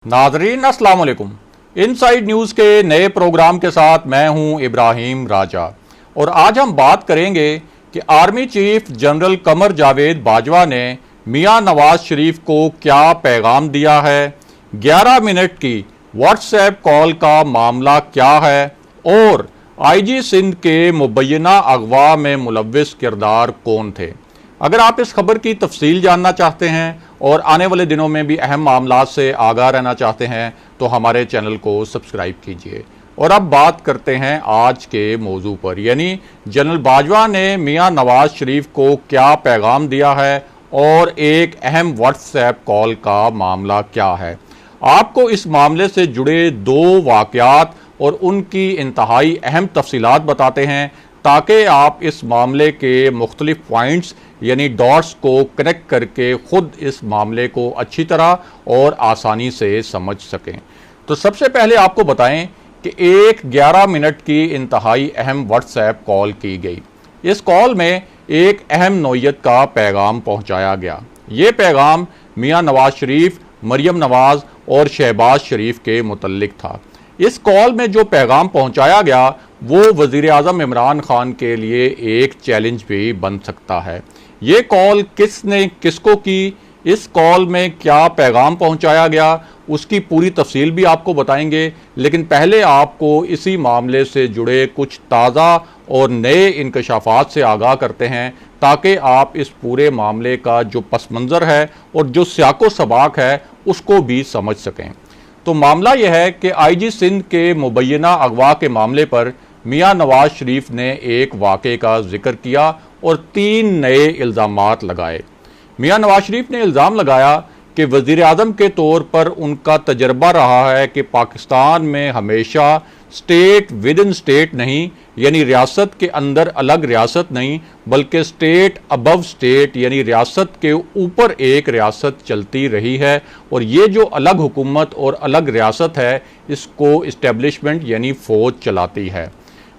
नाजरीन अस्सलाम वालेकुम। इनसाइड न्यूज़ के नए प्रोग्राम के साथ मैं हूं इब्राहिम राजा और आज हम बात करेंगे कि army chief general Qamar Javed Bajwa ने मियां नवाज शरीफ को क्या पैगाम दिया है, 11 मिनट की व्हाट्सएप कॉल का मामला क्या है और आईजी सिंध के मुबैना अगवा में मुलव्विस किरदार कौन थे। अगर आप इस खबर की तफसील जानना चाहते हैं और आने वाले दिनों में भी अहम मामलात से आगाह रहना चाहते हैं तो हमारे चैनल को सब्सक्राइब कीजिए। और अब बात करते हैं आज के मौजू पर, यानी जनरल बाजवा ने मियां नवाज शरीफ को क्या पैगाम दिया है और एक अहम व्हाट्सएप कॉल का मामला क्या है। आपको इस मामले से जुड़े दो वाक़यात और उनकी इंतहाई अहम तफसीलात बताते हैं ताकि आप इस मामले के मुख्तलिफ पॉइंट्स यानी डॉट्स को कनेक्ट करके ख़ुद इस मामले को अच्छी तरह और आसानी से समझ सकें। तो सबसे पहले आपको बताएं कि एक 11 मिनट की इंतहाई अहम व्हाट्सएप कॉल की गई। इस कॉल में एक अहम नौइयत का पैगाम पहुंचाया गया। ये पैगाम मियां नवाज शरीफ, मरियम नवाज और शहबाज शरीफ के मुतल्लिक था। इस कॉल में जो पैगाम पहुंचाया गया वो वज़ीर आज़म इमरान खान के लिए एक चैलेंज भी बन सकता है। ये कॉल किसने किसको की, इस कॉल में क्या पैगाम पहुंचाया गया, उसकी पूरी तफसील भी आपको बताएंगे। लेकिन पहले आपको इसी मामले से जुड़े कुछ ताज़ा और नए इंकशाफात से आगाह करते हैं ताकि आप इस पूरे मामले का जो पस मंज़र है और जो सियाको सबाक है उसको भी समझ सकें। तो मामला यह है कि आईजी सिंध के मुबैना अगवा के मामले पर मियां नवाज शरीफ ने एक वाक़े का जिक्र किया और 3 नए इल्ज़ामात लगाए। मियां नवाज शरीफ ने इल्ज़ाम लगाया कि वज़ीर आज़म के तौर पर उनका तजर्बा रहा है कि पाकिस्तान में हमेशा स्टेट विद इन स्टेट नहीं, यानी रियासत के अंदर अलग रियासत नहीं, बल्कि स्टेट अबव स्टेट यानी रियासत के ऊपर एक रियासत चलती रही है। और ये जो अलग हुकूमत और अलग रियासत है इसको इस्टेब्लिशमेंट यानी फ़ौज चलाती है।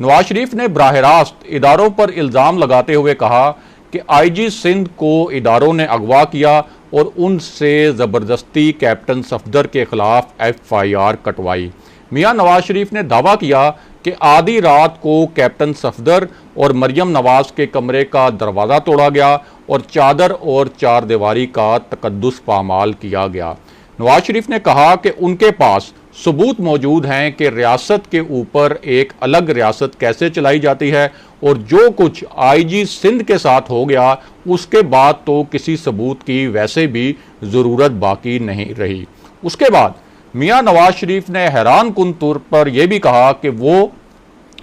नवाज शरीफ ने बराह रास्त इदारों पर इल्ज़ाम लगाते हुए कहा कि आईजी सिंध को इदारों ने अगवा किया और उनसे ज़बरदस्ती कैप्टन सफदर के ख़िलाफ़ FIR कटवाई। मियां नवाज शरीफ ने दावा किया कि आधी रात को कैप्टन सफदर और मरियम नवाज के कमरे का दरवाज़ा तोड़ा गया और चादर और चारदीवारी का तकद्दुस पामाल किया गया। नवाज शरीफ ने कहा कि उनके पास सबूत मौजूद हैं कि रियासत के ऊपर एक अलग रियासत कैसे चलाई जाती है और जो कुछ आईजी सिंध के साथ हो गया उसके बाद तो किसी सबूत की वैसे भी ज़रूरत बाकी नहीं रही। उसके बाद मियां नवाज शरीफ ने हैरान कुन तौर पर यह भी कहा कि वो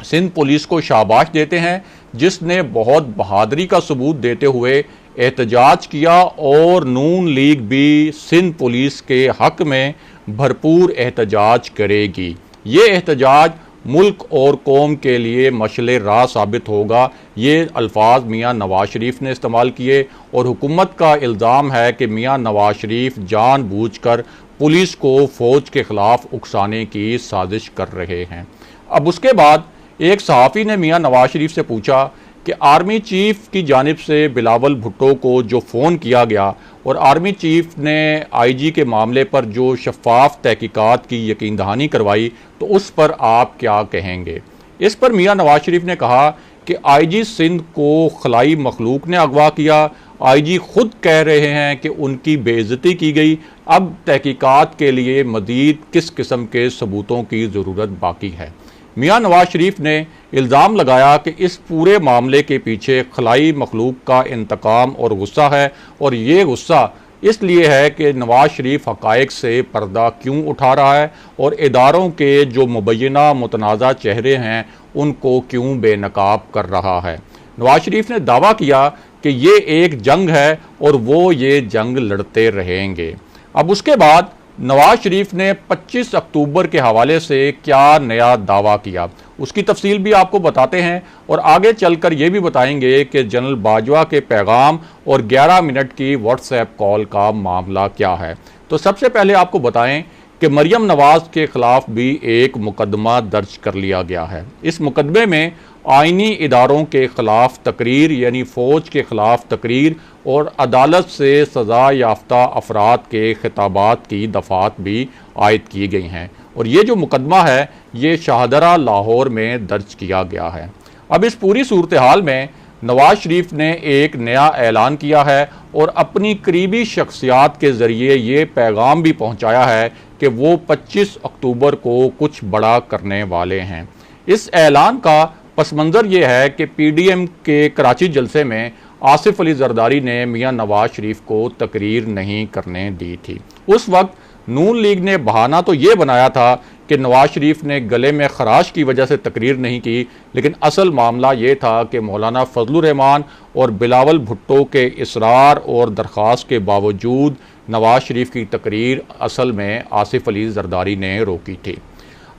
सिंध पुलिस को शाबाश देते हैं जिसने बहुत बहादुरी का सबूत देते हुए एहतजाज किया और नून लीग भी सिंध पुलिस के हक में भरपूर एहतजाज करेगी। ये एहतजाज मुल्क और कौम के लिए मशले राह साबित होगा। ये अल्फाज मियां नवाज शरीफ ने इस्तेमाल किए और हुकूमत का इल्ज़ाम है कि मियां नवाज शरीफ जानबूझकर पुलिस को फ़ौज के ख़िलाफ़ उकसाने की साजिश कर रहे हैं। अब उसके बाद एक सहाफ़ी ने मियां नवाज शरीफ से पूछा कि आर्मी चीफ की जानिब से बिलावल भुट्टो को जो फ़ोन किया गया और आर्मी चीफ ने आईजी के मामले पर जो शफाफ तहकीकात की यकीन दहानी करवाई तो उस पर आप क्या कहेंगे। इस पर मियां नवाज शरीफ ने कहा कि आईजी सिंध को खलाई मखलूक ने अगवा किया। आईजी खुद कह रहे हैं कि उनकी बेइज्जती की गई। अब तहकीकात के लिए मज़ीद किस किस्म के सबूतों की ज़रूरत बाकी है। मियां नवाज शरीफ ने इल्ज़ाम लगाया कि इस पूरे मामले के पीछे खलाई मखलूक का इंतकाम और गुस्सा है और ये गुस्सा इसलिए है कि नवाज शरीफ हक़ाइक़ से पर्दा क्यों उठा रहा है और इदारों के जो मुबैना मुतनाज़ा चेहरे हैं उनको क्यों बेनकाब कर रहा है। नवाज शरीफ ने दावा किया कि ये एक जंग है और वो ये जंग लड़ते रहेंगे। अब उसके बाद नवाज शरीफ ने 25 अक्टूबर के हवाले से क्या नया दावा किया उसकी तफसील भी आपको बताते हैं और आगे चलकर ये भी बताएंगे कि जनरल बाजवा के पैगाम और 11 मिनट की व्हाट्सएप कॉल का मामला क्या है। तो सबसे पहले आपको बताएं कि मरियम नवाज के खिलाफ भी एक मुकदमा दर्ज कर लिया गया है। इस मुकदमे में आइनी इदारों के खिलाफ तकरीर यानी फ़ौज के खिलाफ तकरीर और अदालत से सज़ा याफ्ता अफराद के खिताबात की दफ़ात भी आयद की गई हैं और ये जो मुकदमा है ये शाहदरा लाहौर में दर्ज किया गया है। अब इस पूरी सूरत हाल में नवाज शरीफ ने एक नया ऐलान किया है और अपनी करीबी शख्सियात के ज़रिए ये पैगाम भी पहुंचाया है कि वो 25 अक्टूबर को कुछ बड़ा करने वाले हैं। इस ऐलान का पस मंज़र ये है कि PDM के कराची जलसे में आसिफ अली जरदारी ने मियां नवाज शरीफ को तकरीर नहीं करने दी थी। उस वक्त नून लीग ने बहाना तो ये बनाया था कि नवाज शरीफ ने गले में खराश की वजह से तकरीर नहीं की, लेकिन असल मामला ये था कि मौलाना फजलुर रहमान और बिलावल भुट्टो के इसरार और दरख्वास्त के बावजूद नवाज शरीफ की तकरीर असल में आसिफ अली जरदारी ने रोकी थी।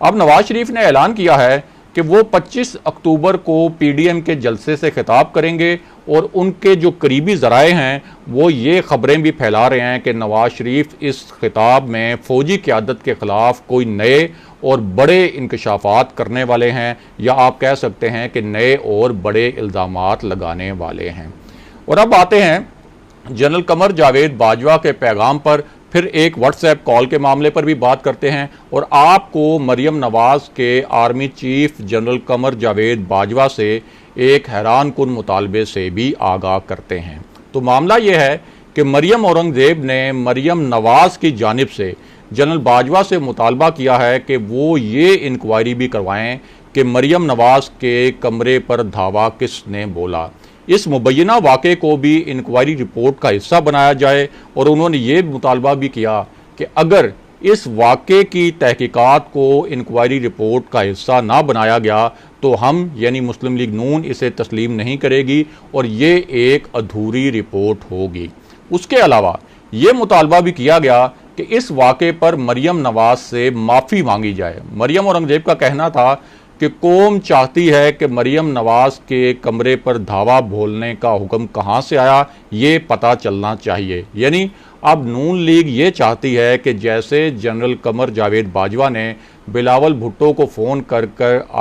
अब नवाज शरीफ ने ऐलान किया है कि वो 25 अक्टूबर को PDM के जलसे से खिताब करेंगे और उनके जो करीबी ज़राए हैं वो ये ख़बरें भी फैला रहे हैं कि नवाज शरीफ इस खिताब में फ़ौजी क़यादत के ख़िलाफ़ कोई नए और बड़े इंकशाफात करने वाले हैं, या आप कह सकते हैं कि नए और बड़े इल्ज़ामात लगाने वाले हैं। और अब आते हैं जनरल कमर जावेद बाजवा के पैगाम पर, फिर एक व्हाट्सएप कॉल के मामले पर भी बात करते हैं और आपको मरियम नवाज के army chief general Qamar Javed Bajwa से एक हैरान कुन मुतालबे से भी आगाह करते हैं। तो मामला यह है कि मरियम औरंगज़ेब ने मरियम नवाज की जानिब से जनरल बाजवा से मुतालबा किया है कि वो ये इंक्वायरी भी करवाएं कि मरियम नवाज के कमरे पर धावा किसने बोला। इस मुबैना वाक़े को भी इंक्वायरी रिपोर्ट का हिस्सा बनाया जाए और उन्होंने ये मुतालबा भी किया कि अगर इस वाक़े की तहकीकात को इंक्वायरी रिपोर्ट का हिस्सा ना बनाया गया तो हम यानी मुस्लिम लीग नून इसे तस्लीम नहीं करेगी और ये एक अधूरी रिपोर्ट होगी। उसके अलावा ये मुतालबा भी किया गया कि इस वाक़े पर मरियम नवाज से माफ़ी मांगी जाए। मरियम औरंगज़ेब का कहना था कि कौम चाहती है कि मरियम नवाज के कमरे पर धावा बोलने का हुक्म कहाँ से आया ये पता चलना चाहिए। यानी अब नून लीग ये चाहती है कि जैसे जनरल कमर जावेद बाजवा ने बिलावल भुट्टो को फ़ोन कर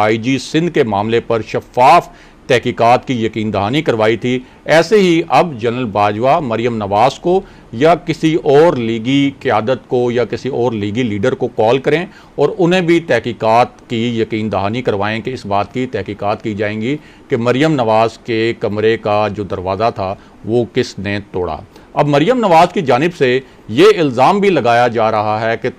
IG सिंध के मामले पर शफाफ तहकीकात की यकीन दहानी करवाई थी, ऐसे ही अब जनरल बाजवा मरियम नवाज को या किसी और लीगी क़यादत को या किसी और लीगी लीडर को कॉल करें और उन्हें भी तहकीकात की यकीन दहानी करवाएं कि इस बात की तहकीकात की जाएंगी कि मरियम नवाज के कमरे का जो दरवाज़ा था वो किसने तोड़ा। अब मरियम नवाज की जानिब से ये इल्ज़ाम भी लगाया जा रहा है कि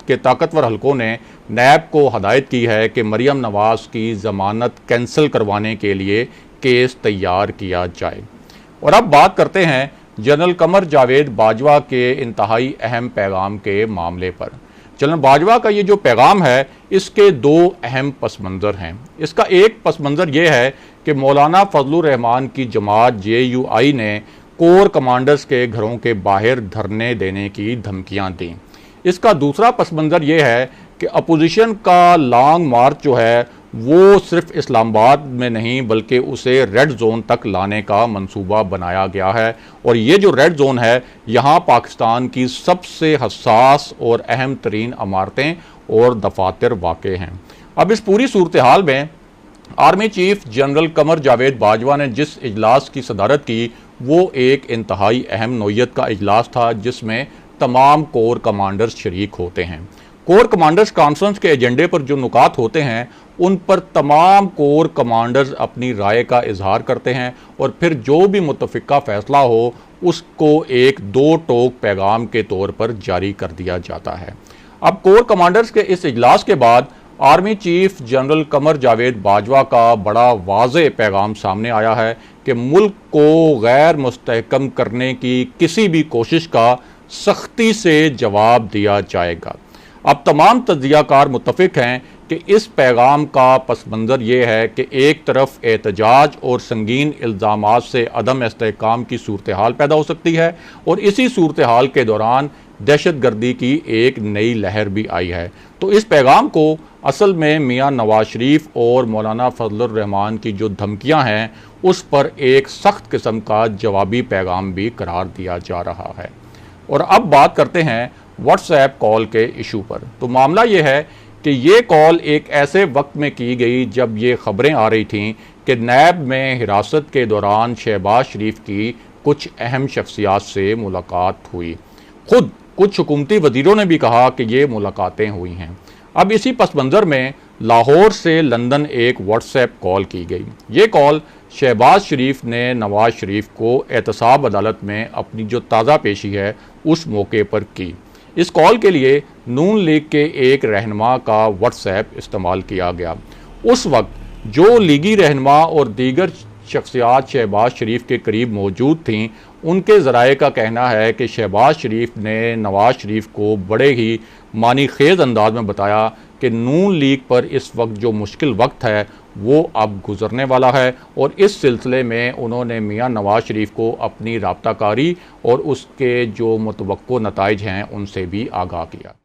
ताकतवर हलकों ने नैब को हदायत की है कि मरियम नवाज की ज़मानत कैंसिल करवाने के लिए केस तैयार किया जाए। और अब बात करते हैं जनरल कमर जावेद बाजवा के इंतहाई अहम पैगाम के मामले पर। जनरल बाजवा का ये जो पैगाम है इसके दो अहम पस मंज़र हैं। इसका एक पस मंज़र ये है कि मौलाना फजलुर रहमान की जमात JUI ने कोर कमांडर्स के घरों के बाहर धरने देने की धमकियां दी। इसका दूसरा पस मंज़र ये है कि अपोजिशन का लॉन्ग मार्च जो है वो सिर्फ इस्लामाबाद में नहीं बल्कि उसे रेड जोन तक लाने का मंसूबा बनाया गया है और ये जो रेड जोन है यहाँ पाकिस्तान की सबसे हसास और अहम तरीन इमारतें और दफातर वाक़ हैं। अब इस पूरी सूरत हाल में army chief general Qamar Javed Bajwa ने जिस इजलास की सदारत की वो एक इंतहाई अहम नौइयत का इजलास था जिसमें तमाम कोर कमांडर्स शरीक होते हैं। कोर कमांडर्स कॉन्फ्रेंस के एजेंडे पर जो नुकात होते हैं उन पर तमाम कोर कमांडर्स अपनी राय का इजहार करते हैं और फिर जो भी मुतफ़िका फ़ैसला हो उसको एक दो टोक पैगाम के तौर पर जारी कर दिया जाता है। अब कोर कमांडर्स के इस इजलास के बाद army chief general Qamar Javed Bajwa का बड़ा वाज़े पैगाम सामने आया है कि मुल्क को गैर मुस्तहकम करने की किसी भी कोशिश का सख्ती से जवाब दिया जाएगा। अब तमाम तज्ज़ियाकार मुत्तफ़िक हैं कि इस पैगाम का पस मंज़र ये है कि एक तरफ एहतजाज और संगीन इल्ज़ामात से अदम इस्तेहकाम की सूरत हाल पैदा हो सकती है और इसी सूरत हाल के दौरान दहशत गर्दी की एक नई लहर भी आई है। तो इस पैगाम को असल में मियां नवाज शरीफ और मौलाना फजलुर रहमान की जो धमकियां हैं उस पर एक सख्त किस्म का जवाबी पैगाम भी करार दिया जा रहा है। और अब बात करते हैं व्हाट्सएप कॉल के इशू पर। तो मामला ये है कि ये कॉल एक ऐसे वक्त में की गई जब ये खबरें आ रही थीं कि नैब में हिरासत के दौरान शहबाज शरीफ की कुछ अहम शख्सियात से मुलाकात हुई। खुद कुछ हुकूमती वजीरों ने भी कहा कि ये मुलाकातें हुई हैं। अब इसी पस मंज़र में लाहौर से लंदन एक व्हाट्सएप कॉल की गई। ये कॉल शहबाज शरीफ ने नवाज शरीफ को एहतसाब अदालत में अपनी जो ताज़ा पेशी है उस मौके पर की। इस कॉल के लिए नून लीग के एक रहनुमा का व्हाट्सएप इस्तेमाल किया गया। उस वक्त जो लीगी रहनुमा और दीगर शख्सियात शहबाज शरीफ के करीब मौजूद थीं, उनके ज़राए का कहना है कि शहबाज शरीफ ने नवाज शरीफ को बड़े ही मानी खेज अंदाज में बताया कि नून लीग पर इस वक्त जो मुश्किल वक्त है वो अब गुजरने वाला है, और इस सिलसिले में उन्होंने मियां नवाज शरीफ को अपनी राब्ताकारी और उसके जो मुतवक्को नताइज हैं उनसे भी आगाह किया।